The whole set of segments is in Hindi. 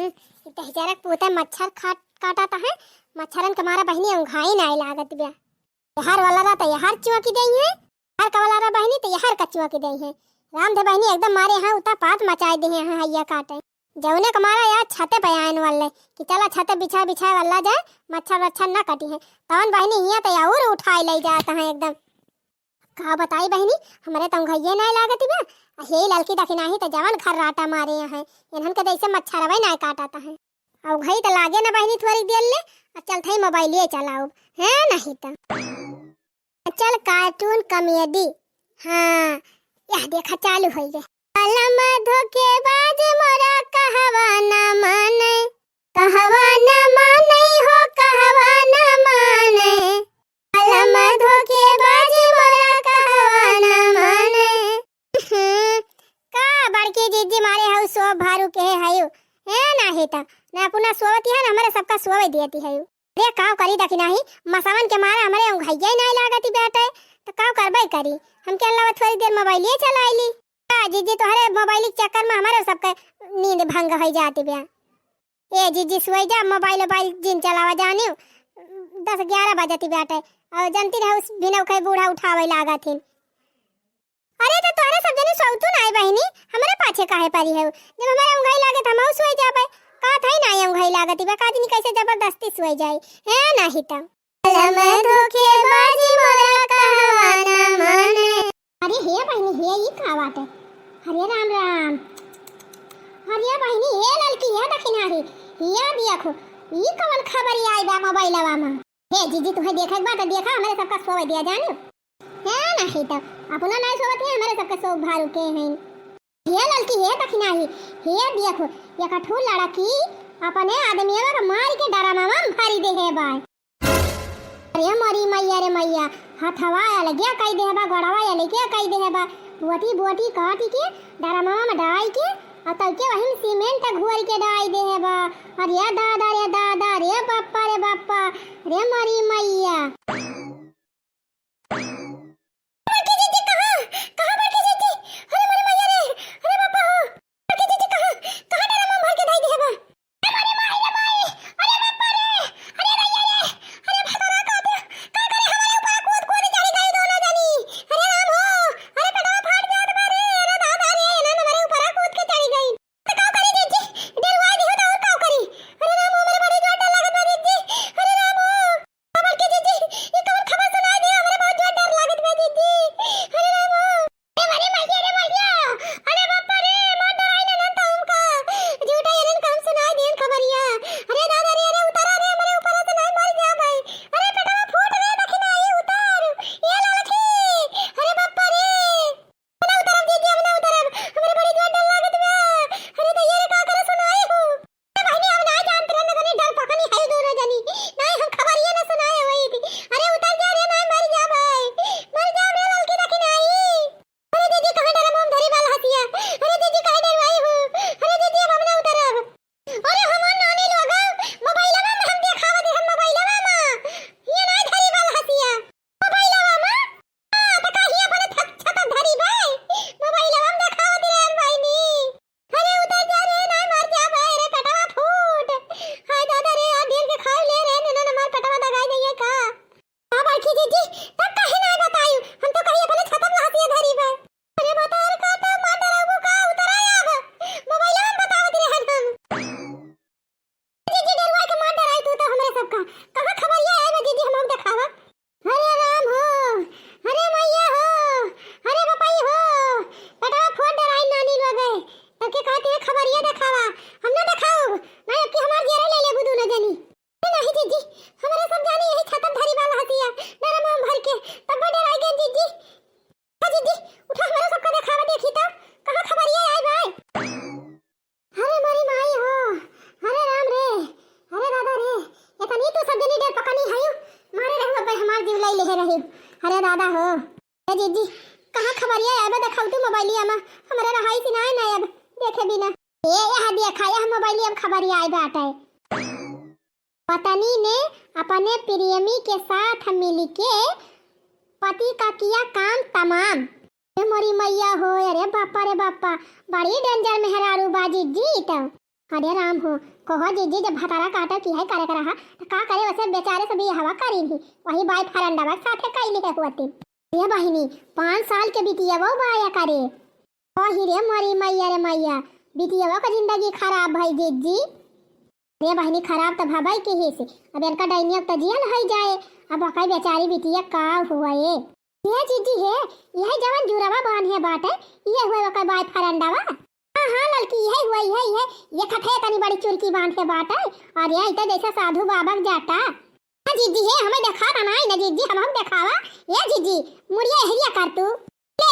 तहजरक पूता मच्छर काटा है। मच्छरन के मारा बहनी उंघाई नहीं लागत बिया। यहार वाला रा तो यहार चुआ की गई है, हर कवाला रा बहनी तो यहार कचुआ की गई है। राम दे बहनी एकदम मारे यहाँ उता पात मचाए दे हैं हैया काटे। जौने के मारा यार छते पे आयन वाले कि चला छते बिछा बिछाए वाला जाए मच्छर वच्छर ना कटी है। तवन बहनी यहाँ तो और उठाए ले जाता है एकदम। कहा बताई बहनी हमारे तो उंघाइये नहीं लागत बिया। हे लड़की दखी नहीं तो जवन खर राटा मारे हैं इन्हन के जैसे मच्छर वही नहीं काटाता है। और घई तो लागे ना बहनी थोड़ी देर ले चल थे मोबाइल ये चलाओ है नहीं तो चल कार्टून कॉमेडी। हाँ यह देखा चालू हो गए। कलम धोखेबाज मोरा कहवा ना माने, कहवा ना माने हो कहवा ना माने। कलम धोखेबाज मोरा कहवा ना माने। का बड़की जीजी मारे हउ सो भारू के हयु है नाही त ना पुना सोवती है हमारे सबका सोवे देती है। रे काव करी दखी नाही मसावन के मारा हमारे उंघाइया नहीं लागती बेटे तो काव करबई करी। हम के अल्लाह थोड़ी देर मोबाइल ये चलाईली। जीजी तोहरे मोबाइल के चक्कर में हमारे सबका नींद भंग हो जाती बया। ए जीजी सोई जा मोबाइल जिन चलावा जानी 10-11 बजती बेटे और जानती रहे उस बिना कई बूढ़ा उठावे लागा थी। अरे तो तोहरे सब जने सोतू नहीं बहनी हमारे पाछे काहे परी है। जब हमारे उंघाई लागे त हम सोई जाबे का थई ना उंघाई लागती बा काजनी कैसे जबरदस्ती सोई जाई है नहीं त कलम धोखेबाजी मोरा कहवा ना माने। अरे हे बहनी हे ई का बात है। हरे राम राम। हरे बहनी हे लड़की है दखिना ही हिया देखो ई कवन खबर आई बा मोबाइलवा में। हे जीजी तुम्हें देखा एक बार तो देखा हमारे सबका सोवे दिया जानियो है नहीं तो अपना नहीं सोवत है हमारे सबके सो भारू के हैं। हे लड़की हे दखिना ही हे देखो ये कठोर लड़की अपने आदमियों को मार के डरा मामा भारी दे है बाय। अरे मोरी मैया रे मैया हथवा अलगिया कई दे बा गड़वा अलगिया कई दे बा बोटी बोटी काटी के डरा मामा में डाई के और तब के वही सीमेंट घोर के डाई दे है बा। अरे दादा रे बाप्पा रे मोरी मैया। अरे दादा हो ए जीजी कहां खबरिया आबे देखाउ तू मोबाइलिया में हमरा रहाई से ना ना अब देखे बिना ए यहां देखा यह मोबाइलिया में खबरिया आबे आटा है। पत्नी ने अपने प्रियमी के साथ मिलके पति का किया काम तमाम। मोरी मैया हो अरे बापा रे बापा बड़ी डेंजर मेहरारू बाजी जी तो अरे राम हो, कहो जीजी जब भतारा काटा की है करे रहा तो का करे वैसे बेचारे से भी हवा करी ही वही बाई फरंडा साथे कैली है होती ये बहिनी 5 साल के बिटिया वो बाया करे ओ ही रे मरी मैया रे मैया बिटिया का जिंदगी खराब भाई जीजी रे बहिनी खराब तो भाई के ही से अब इनका डाइनिया तो जियल हो जाए अब कई बेचारी बिटिया का हुआ ये जीजी है यह जवान जुरावा बांध है बात है ये हुआ का बाई फरंडावा हाँ लड़की यही हुआ ये खथे तनी बड़ी चुरकी बांध के बात है और ये तो जैसे साधु बाबा जाता जीजी है हमें देखा था ना जीजी हम दिखावा ये जीजी मुड़िया हरिया कर तू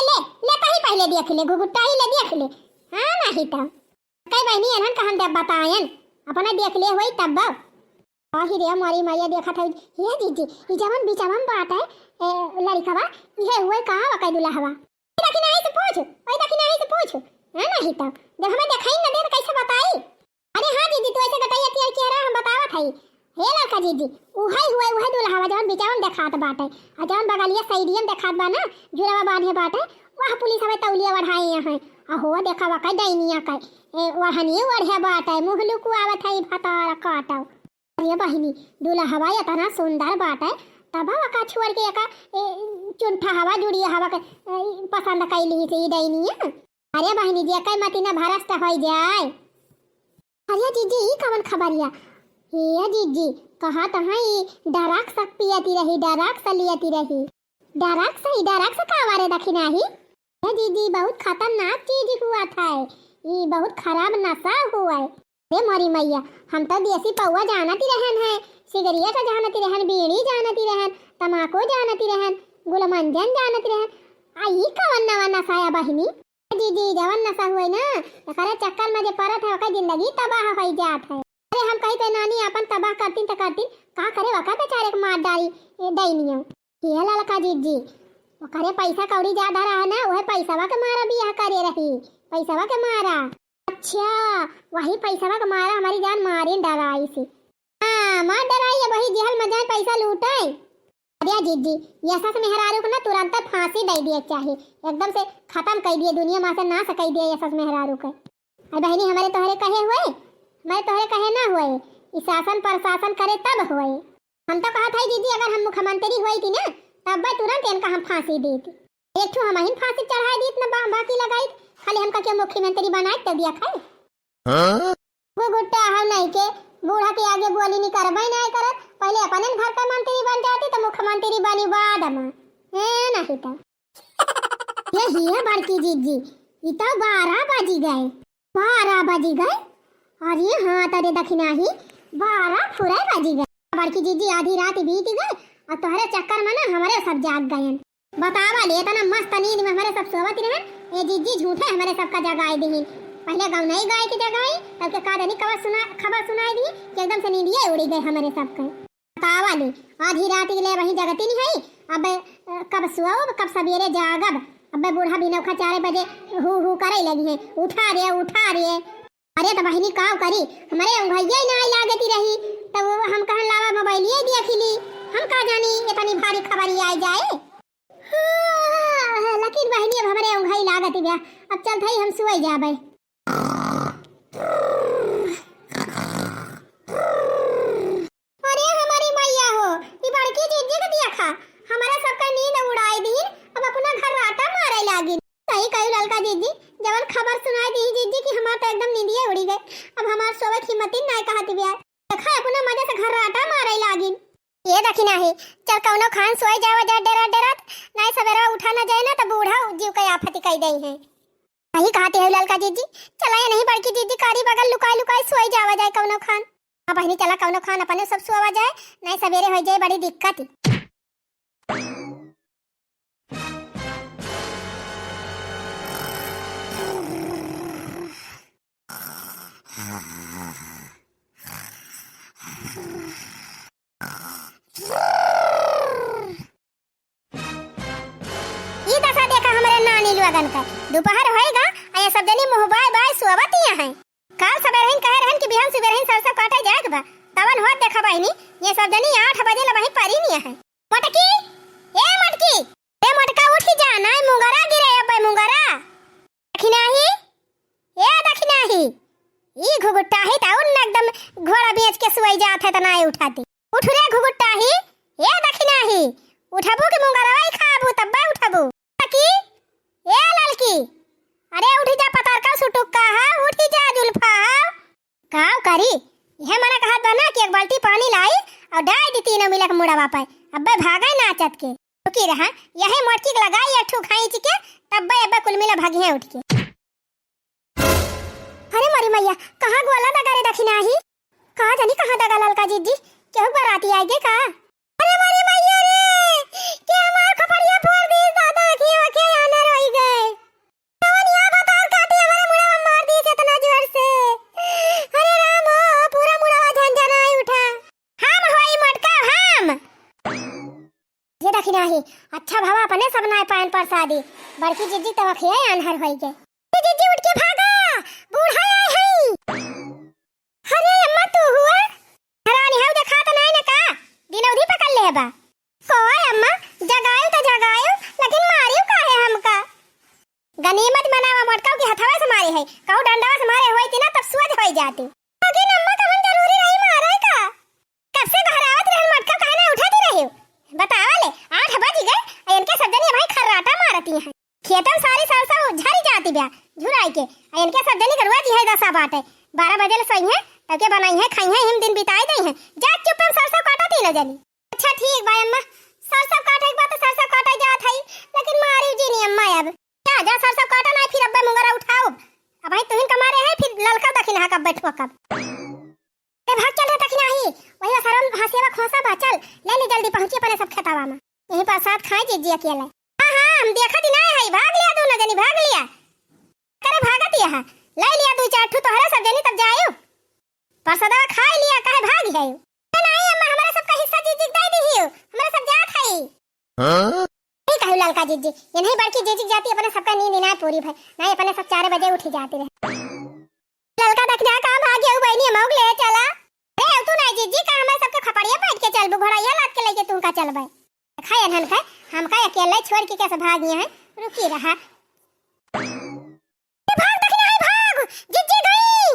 ले कहीं पहले देख ले गुगुट्टा ही ले देख ले हाँ नहीं तो कई बहनी एहन कहन दे बतायन अपना देख ले होई तब ही रे हमारी मैया देखा था ये जीजी ये जवन बिचावन बात है लड़कवा ये हुए कहां वकई दुल्हवा देखी नहीं से पूछ ओए देखी नहीं से पूछ है नहीं तो जब हमें दिखाई न दे तो कैसे बताई अरे हाँ दीदी तू ऐसे बताइए कि क्या रहा हम बतावत हई हे लड़का दीदी उहे दुल्हावा जवन बिचावन देखात बाटे आ जवन बगलिया साइडियम देखात बा ना जुरावा बांधे बाटे वह पुलिस हवे तौलिया बढ़ाई है आ हो देखावा का दैनिया का वहनी वढ़े बाटे मुहलु को आवत हई भतारा काटाओ अरे बहिनी दुल्हावा इतना सुंदर बाटे तब का छोड़ के का चुनठा हवा जुड़िया हवा के पसंद कैली से दैनिया अरे बहनी जी कई मती ना भरस्त हो जाए अरे जीजी ई कवन खबरिया ये जीजी कहा तहां ई डराक सक पियती रही डराक सलियती रही डराक से कावारे दखी नाही ये जीजी बहुत खतरनाक चीज हुआ था ये बहुत खराब नशा हुआ है रे मोरी मैया हम तो देसी पौवा जानती रहन है सिगरेट जानती रहन बीड़ी जानती रहन तमाकू जानती रहन गुलमंजन जानती रहन आई कवन नवा नशा बहिनी दीदी जवन नशा हुए ना करे चक्कर में जे परत है ओकर जिंदगी तबाह हो जात है अरे हम कही ते नानी अपन तबाह करतीन त करतीन का करे वका बेचारे के मार डाली दैनियो ये लड़का जीजी ओकरे पैसा कौड़ी ज्यादा रहा ना वह पैसावा के मारा बियाह करे रही पैसावा के मारा अच्छा वही पैसावा के मारा हमारी जान मारे डराई सी हां मार डराई है वही जेल में जाए पैसा लूटाए अरे जीजी ये सस मेहरारू को ना तुरंत फांसी दे दिए चाहिए एकदम से खत्म कर दिए दुनिया में से ना सक दिए ये सस मेहरारू के अरे बहनी हमारे तोहरे कहे हुए मैं तोहरे कहे ना हुए इस शासन प्रशासन करे तब हुए हम तो कहा था जीजी अगर हम मुख्यमंत्री हुई थी ना तब भाई तुरंत इनका हम फांसी देती एक ठो हम ही फांसी चढ़ा दी इतना बाकी लगाई खाली हमका क्यों मुख्यमंत्री बनाए तो दिया खाए वो गुट्टा हम नहीं के बूढ़ा के आगे बोली नहीं करबई नहीं करत पहले अपने घर का मंत्री बन जाती तो मुख्यमंत्री बनी बाद में नहीं तो यही है बड़की जीजी ये तो 12 बज गए अरे हाँ तेरे दखिना ही 12 पूरे बज गए बड़की जीजी आधी रात बीत गए और तुम्हारे चक्कर में ना हमारे सब जाग गए बतावा ले तना मस्त नींद में हमारे सब सोवत रहे ये जीजी झूठे हमारे सबका जगाए दी पहले गाँव नहीं गाय की जगाई तब के कादनी खबर सुनाई दी कि एकदम से नींदिए उड़ी गए हमारे सबके बतावा ले आधी रात के लिए वही जगती नहीं है अब कब सुओ कब सवेरे जागब अब बूढ़ा भी नौखा 4 बजे हु करे लगी है उठा रे अरे तो बहनी काव करी हमारे भैया ना लागती रही तब हम कहन लावा मोबाइल ये दिया खिली हम का जानी इतनी भारी खबर आ जाए लेकिन बहनी अब हमारे उंघाई लागती बा अब चल थई हम सुई जाबे अरे हमारी मैया हो ये बड़की जीजी के दिया खा हमारा सबका नींद उड़ाई दी अब अपना घर राटा मारे लागी सही कही ललका जीजी जवन खबर सुनाई दी जीजी की हमार तो एकदम नींदिए उड़ी गए अब हमार सोवे की हिम्मत नहीं कहती बिया देखा अपना मजे से घर राटा मारे लागी ये देखी नहीं चल कौनो खान सोए जावा जा डरत नहीं सवेरा उठा ना जाए ना तो बूढ़ा जीव का आफत कई दई है नहीं कहते है ललका जीजी चला नहीं बड़की जीजी कारी बगल लुकाई सोई जावा जाए कौनो खान अब बहनी चला कौनो खान अपने सब सोवा जाए नहीं सवेरे हो जाए बड़ी दिक्कत ये दशा देखा हमारे नानी लगन का दोपहर होएगा आया सब जनी मुंह बाय सुवतिया है काल सवेरे hin कहे रहन कि बिहान सवेरे hin सरसों काटे जाए बा तवन होत देखा बहिनी ये सब जनी 8 बजे ल वही परी निया है मटकी ए मटका उठी जा ना मुंगरा गिरे अब मुंगरा दखिनाही ए दखिनाही ई घुगुट्टा ही ताउन न एकदम घोड़ा बेच के सुई जात है त नाय उठाती। उठ रे घुगुट्टा ही, ए दखिना ही, उठबू के मुंगरवाई खाबू तब्बे उठबू। की ए ललकी, अरे उठी जा पतारका सुटुक्का हा, उठी जा जुल्फा हा। काव करी, यह मना कहत बना कि एक बाल्टी पानी लाई और डाल दी तीनों मिलक मुड़वा पाए। अब्बे भागा नाचत के रुकी रहा, यही मोटकी लगाई अठू खाई के तब्बे अब्बे कुल मिला भागी उठ के। अरे मरी मैया, कहाँ गोला दगा रे दखिना ही, कहाँ जानी कहाँ दगा ललका जीजी, केहू बराती आएगे का। अरे मरी मैया रे, के हमार खपड़िया फोड़ दी दादा की आंखें आना रोई गए। कौन या बतार काटी हमारे मुड़ा मार दी इतना जोर से। अरे राम हो, पूरा मुड़ा झंझनाई उठा। हम होई मटका हम। ये दखिना ही, अच्छा भावा अपने सब नाय पान पर शादी, बड़की जीजी तो अखिए अनहर होई गए। जीजी उठ के भागा, बूढ़ा आए हैं। अरे अम्मा तू हुआ हरानी है, देखा तो नहीं ना का दिनौधी पकड़ ले बा। कोई अम्मा जगायो तो जगायो, लेकिन मारियो काहे हमका। गनीमत मनावा मोटका की हथवा से मारी है, कहू डंडा से मारे होई थी ना तब सुअज होई जाती। लेकिन अम्मा तो हम जरूरी नहीं मारे का, कब से बहरावत रहन मोटका काहे ना उठाती रही बतावा ले। 8 बज गए इनके सब जनी भाई खर्राटा मारती हैं, खेतन सारी सरसों झरी जाती ब्या झुराई के। इनके सब जनी करवा जी है 10 बाटे 12 बजे ले सोई है, तब के बनाई है खाई है, हिम दिन बिताई दई है। जा चुपचाप सरसों काटा तीनों जनी। अच्छा ठीक भाई अम्मा, सरसों काटे के बाद सरसों काटा जात है, लेकिन मारी जी नहीं अम्मा अब। जा जा सरसों काटा ना, फिर अब्बे मुंगरा उठाओ। अब भाई तुहिन कमारे है, फिर ललका दखिना कब बैठो कब। ए भाग चल रे दखिना ही, वही सरम हसेवा खोसा बा, चल ले ले जल्दी पहुंची अपने सब खेतावा में। यहीं पर साथ खाए जीजी अकेले। हां हां हम देखत ही नहीं है, भाग लिया दोनों जनी भाग लिया। करे भागत यह ले लिया 2-4 ठू तोहरा सब जनी तब जायो, पर सदा खा लिया काहे भाग गयो। नहीं अम्मा हमारा सबका हिस्सा जीजी दे दीहियो, हमारा सब जात है। हां नहीं कहू ललका जीजी, ये नहीं बड़की जीजी जाती अपने सबका नींद ना पूरी भाई, नहीं अपने सब 4 बजे उठी जाती रहे। ललका देखना कहां भाग गयो बहनी, मौग ले चला। अरे तू नहीं जीजी का हमारे सबके खपड़िया बैठ के चलबू, घोड़ा ये लाद के लेके तू का चलबे। खाए अनहन खाए, हम का अकेले छोड़ के कैसे भाग गए हैं, रुकी रहा। भाग दखना है भाग, जिज्जी गई।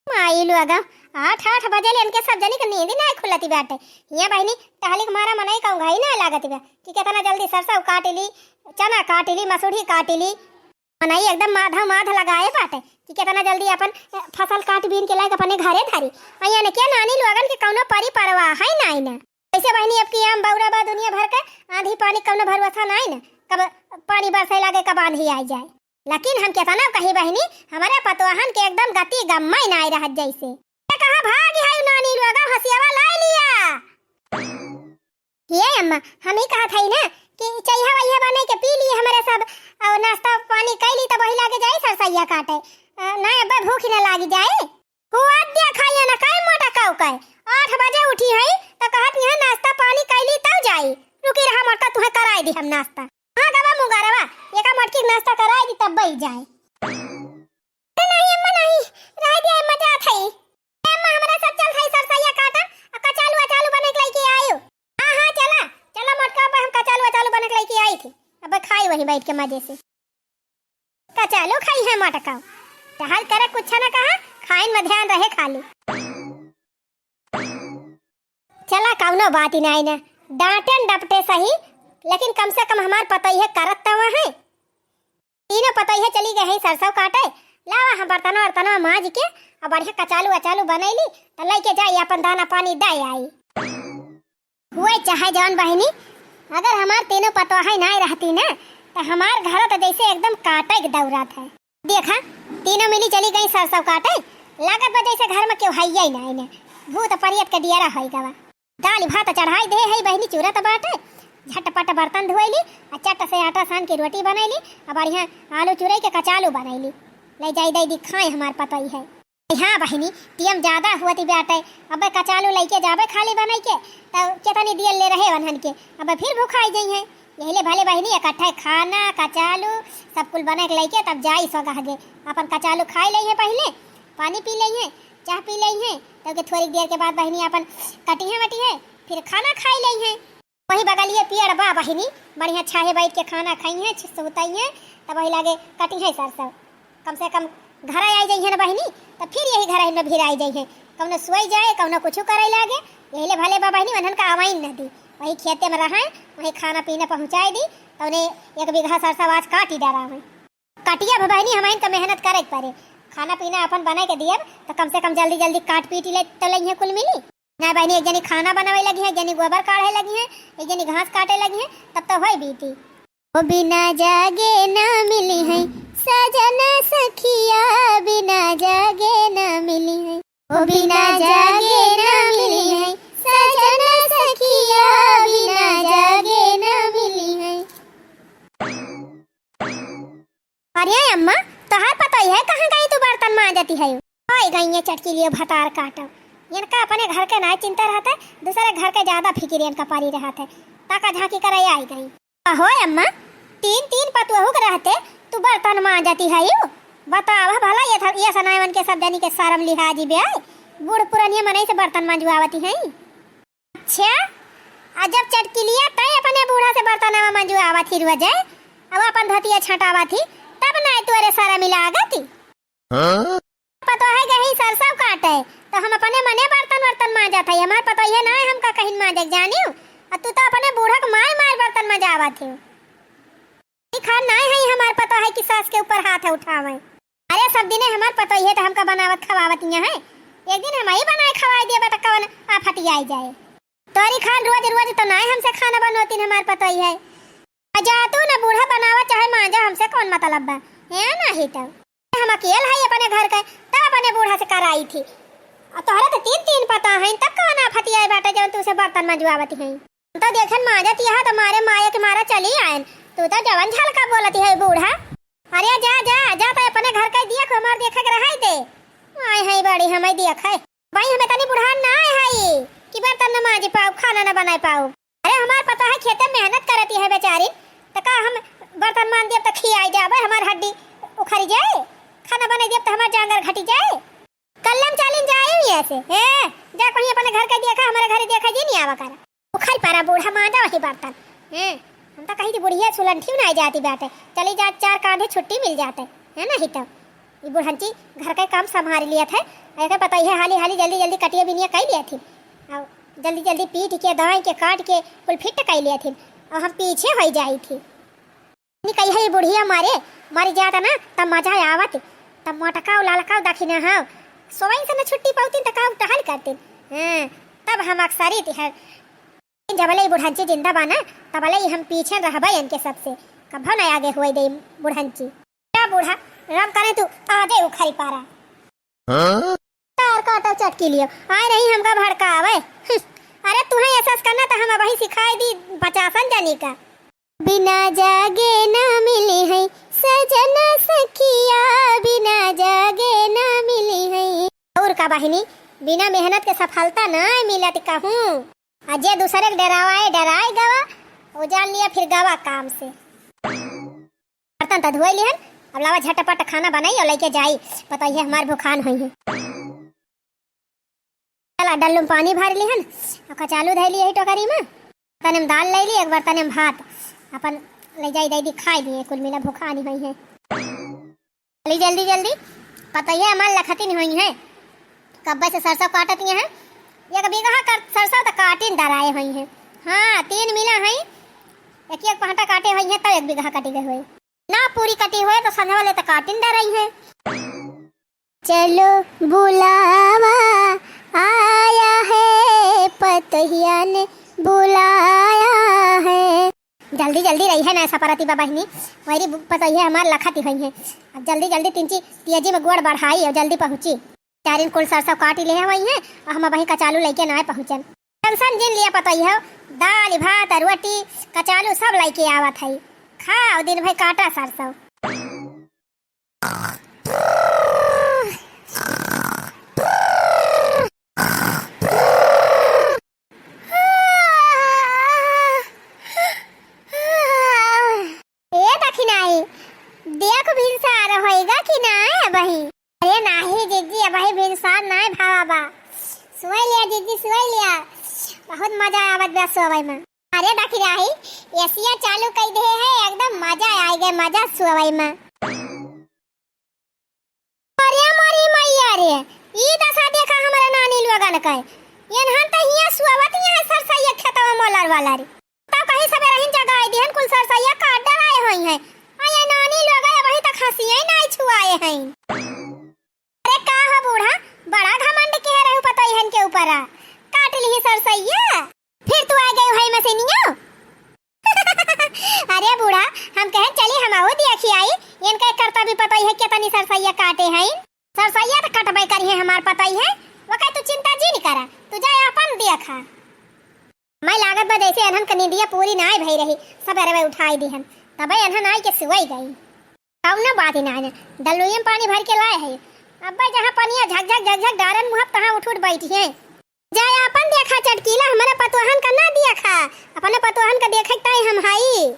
माई लुआगा 8 बजे ले इनके सब जनी के नींद ना खुलती बाटे। यहाँ बहनी टहली के मारा मनाई का घाई ना लागत बा कि कितना जल्दी सरसों काट ली, चना काट ली, मसूरी काट ली, मनाई एकदम माधा लगाए बाटे कि कितना जल्दी अपन फसल काट बीन के लायक अपने घरे धारी। अइया ने क्या नानी लोगन के कौनो परी परवाह है नहीं ना। ऐसे बहनी अब की हम बौरा बा दुनिया भर के आंधी पानी कौनो भरोसा नहीं ना, कब पानी बरसे लागे कब आंधी आ जाए। लेकिन हम कहता ना कही बहनी हमारे पतवाहन के एकदम गति गम्मा ही नहीं रहत जैसे। कहां भागी है नानी लोग, हसियावा ला लिया। ये अम्मा हम ही कहा था ना कि चैहा वैया बने के पी लिए हमारे सब और नाश्ता पानी कैली तब वही लागे जाए सरसैया काटे ना, अब भूख न लागी जाए। हुआ दिया खाइया ना काय मोटा काऊ काय 8 बजे उठी है तो कहत यहां नाश्ता पानी कैली तब जाई। रुकी रहा मोटा तुहे कराई दी हम नाश्ता। हां गवा मुंगारवा एका मटकी नाश्ता कराई दी तब बई जाए। नहीं अम्मा नहीं रह दिया मजा थई। अम्मा हमरा सब चल थई सरसैया काटा और कचालू अचालू बने के लेके आयो। हां हां चला चला मोटका पे हम कचालू अचालू बने के लेके आई थी, अब खाई वही बैठ के मजे से। कचालू खाई है मोटका, टहल करे कुछ ना कहा, खाइन में ध्यान रहे खाली। चला कौनो बात ही नहीं ना, डांटन डपटे सही, लेकिन कम से कम हमार पता ही है करत तवा है। तीनों पता ही है चली गए हैं सरसों काटे, लावा हम बर्तनवा वर्तनवा माज के और बढ़िया कचालू अचालू बनैली तो लेके जाई अपन दाना पानी दे आई। हुए चाहे जौन बहनी, अगर हमार तीनों पता ही नहीं रहती ना तो हमार घर तो जैसे एकदम काटे के दौरा था। देखा तीनों मिली चली गई सरसों काटे, लागत बा जैसे घर में क्यों है ही नहीं ना, भूत परियत के दियारा है गवा। दाल भात चढ़ाई दे है बहनी चूरत बाटे, झटपट बर्तन धोइली और चट से आटा सान की रोटी बनैली और बढ़िया आलू चूरई के कचालू बनैली ले जाई दई दिखाए हमार पता ही है। हाँ बहनी टीएम ज्यादा हुआती बाटे, अब कचालू लेके जाबे खाली बनाई के तो कितनी दियल ले रहे वनहन के, अब फिर भूखाई गई है। यही ले भले बहनी इकट्ठे खाना कचालू सब कुल बना के लेके तब जाई सोगा गे अपन कचालू खाई ली है, पहले पानी पी ली है, चाह पी ली है, तब थोड़ी देर के बाद बहनी अपन कटी है वटी है, फिर खाना खाई ली है। वही बगल ये पेड़ बा बहनी बढ़िया छाहे बैठ के खाना खाई है सोताई है, तब वही लागे कटी है सरसों, कम से कम घर आई जाइ है ना बहनी, तो फिर यही घर में भीड़ आई जाइ है, कौनो सोई जाए कौनो कुछ करे लागे, यही ले भले बा बहनी वनन का आवाई न दी, वही खेते में रहा वही खाना पीना पहुँचाई दी, तो उन्हें 1 बीघा सरसा आज काट ही डाला है। काटिया बहनी हमारे का मेहनत करे पड़े, खाना पीना अपन बनाए के दिए तो कम से कम जल्दी जल्दी काट पीट ले तो लगी है कुल मिली ना बहनी। एक जनी खाना बनावे लगी है, एक जनी गोबर काढ़े लगी है, एक जनी घास काटे लगी है, तब तो होई बीती। ओ बिना जागे ना मिली है सजना सखिया, बिना जागे ना मिली है, ओ बिना जागे ना मिली है सजना सखिया, बिना जागे ना मिली है। अरे अम्मा तोहार पता ही है कहाँ गई तू बर्तन मांजती है? ओए गई है चटकी लिए भतार काटा, इनका अपने घर के ना चिंता रहता है, दूसरे घर के ज्यादा फिक्र इनका पारी रहता है, ताका झांकी करे आई गई। हो अम्मा 3 पतुहू के रहते तू बर्तन मांजती है यू? बतावा भला ये सनावन के सब जनी के शर्म लिहाजी बे बूढ़ पुरानिया मनई से बर्तन मांजवावती है। अच्छा जब चटकी लिया तय अपने बूढ़ा से बर्तन मांजवावत ही रुआ जाए, अब अपन धतिया छटावा थी तब ना तोरे सारा मिला आगती। पता है गही सरसों काटे तो हम अपने मने बर्तन मांजत है, हमार पता है ना हमका कहीं मांजे जानियो, तू तो अपने बूढ़ा के मार मार बर्तन मांजावत है। खान ना है हमार पता है कि सास के ऊपर हाथ उठावे। अरे सब दिन हमार पता है तो हमका बनावत खवावत है, एक दिन हम ही बनाए खवाई दिए बेटा कवन आफत आई जाए। तोरी खान रोज रोज तो ना हमसे खाना बनवाती हमार पता ही है, जा तू ना बूढ़ा बनावा चाहे मांजा हमसे कौन मतलब बा है ना ही तो हम अकेले है अपने घर के तब अपने बूढ़ा से कराई थी, तोहरा तो 3 पता है तब कौन आफत आई बेटा जब तू से बर्तन मांजवावती है। तो देखन मांजत यहां तो मारे माया के मारा चली आए, तू तो जवन झलका बोलती है बूढ़ा। अरे जा जा जा तो अपने घर का देख हमार देखे के रहाई दे आए है बड़ी हमें देख है भाई, हमें तनी बूढ़ा ना है कि बर्तन न मांज पाओ खाना न बनाए पाओ। अरे हमार पता है खेते में मेहनत करती है बेचारी, तो का हम बर्तन मान दिए तो खियाई जाए हमार हड्डी उखड़ जाए, खाना बना दिए तो हमार जांगर घटी जाए, कल्लम चालिन जाए ऐसे है। जा कहीं अपने घर का देखा हमारे घर देखा जी नहीं आवा कर उखड़ पारा बूढ़ा मांजा वही बर्तन है। हम तो कहीं बुढ़िया सुलंठी नहीं जाती बैठे चली जा 4 कांधे छुट्टी मिल जाते है ना ही तो ये बुढ़ंची घर का काम संभाल लिया था, ऐसा पता ही है हाली हाली जल्दी जल्दी कटिया बिनिया कर लिया थी और जल्दी जल्दी पीट के दाई के काट के कुल फिट कर लिया थी और हम पीछे हो जाई थी। कही है बुढ़िया मारी जाता ना तब मजा आवत, तब मोटकाओ लालकाओ दखिना हाँ सोई से न छुट्टी पाती तो काम टहल करती हाँ, तब हम अक्सरी थी जबले बुढ़ंची जिंदा बाना तबले हम पीछे रहबे इनके सबसे कभो न आगे हुए दे बुढ़ंची। क्या बूढ़ा राम करे तू आगे उखरी पारा तार काटा चटकी लियो आए नहीं हमका भड़का आवे। अरे तुम्हें ऐसा करना तो हम वही सिखाई दी 50 जानी का। बिना जागे ना मिली है सजना सखिया, बिना जागे ना मिली है। और का बहिनी बिना मेहनत के सफलता ना मिलत कहूँ, अजय दूसरे डराए गवा वो जान लिया फिर गवा काम से। बर्तन तो धोए लिहन अब लावा झटपट खाना बनाई और लेके जाई, पता है हमार भूखान हुई है। चला डल्लू पानी भर लिहन और कचालू धै ली टोकरी में, तने में दाल ले ली, एक बर्तन में भात अपन ले जाई दे दी खाई दिए, कुल मिला भूखानी हुई है। चली जल्दी जल्दी पता है हमार लखती हुई है, कब्बे से सरसों काटती है, 1 बीघा कर सरसों तो काटिन डराए हुई है। हाँ 3 मिला है, एक पहाटा काटे हुई है तो 1 बीघा कटी गई हुई ना पूरी कटी हुई तो संधा वाले तो काटिन डराई है। चलो बुलावा आया है पतहिया ने बुलाया है, जल्दी जल्दी रही है ना सपरती बहनी वही पतहिया हमार लखती हुई है। अब जल्दी जल्दी 3 तेजी में गोड़ बढ़ाई और जल्दी पहुंची, 4 कुल सरसों काटी ले वही है और हम वही कचालू लेके ना पहुंचन। टेंशन जिन लिया पता ही है दाल भात रोटी कचालू सब लेके आवत है, खाओ दिन भर काटा सरसों। देख भिनसार होएगा कि ना है बही? अरे नाही जीजी अबही भिनसार ना भावा सोई लिया जीजी सोई लिया, बहुत मजा आवत बा सोवई में। अरे देखी राही एसिया चालू कर दे है एकदम मजा आएगा, मजा सोवई में। के एनहन त हिया सुआवत हिया सरसैया खेतवा मोलर वाला रे तब कहीं सबे रहिन जगह आई दिहन कुल सरसैया काट डराए होई है आया नानी लोग आए वही तक हंसिए नहीं छुआए हैं। अरे का हो बूढ़ा बड़ा घमंड के रहू पता हन के ऊपर काट ली सरसैया फिर तू आ गई भाई मसेनियो। अरे बूढ़ा हम कहें चली हम आओ देखी आई इनका करता भी पता है कितनी सरसैया काटे हैं सरसैया तो कटबे करी है हमार पता ही है वो कह तू चिंता जी नहीं करा तू जाए अपन देखा मैं लागत बद ऐसे अनहन कनीदिया पूरी ना भई रही सब अरवे उठाई दीहन तबे अनहन आई के सुई गई कौन ना बात ही ना है दलुई में पानी भर के लाए है अब जहां पानी झक डारन मुहब तहां उठ बैठी है जाए अपन देखा चटकीला हमारा पतोहन का ना दिया खा अपने पतोहन का देखत हम हाई।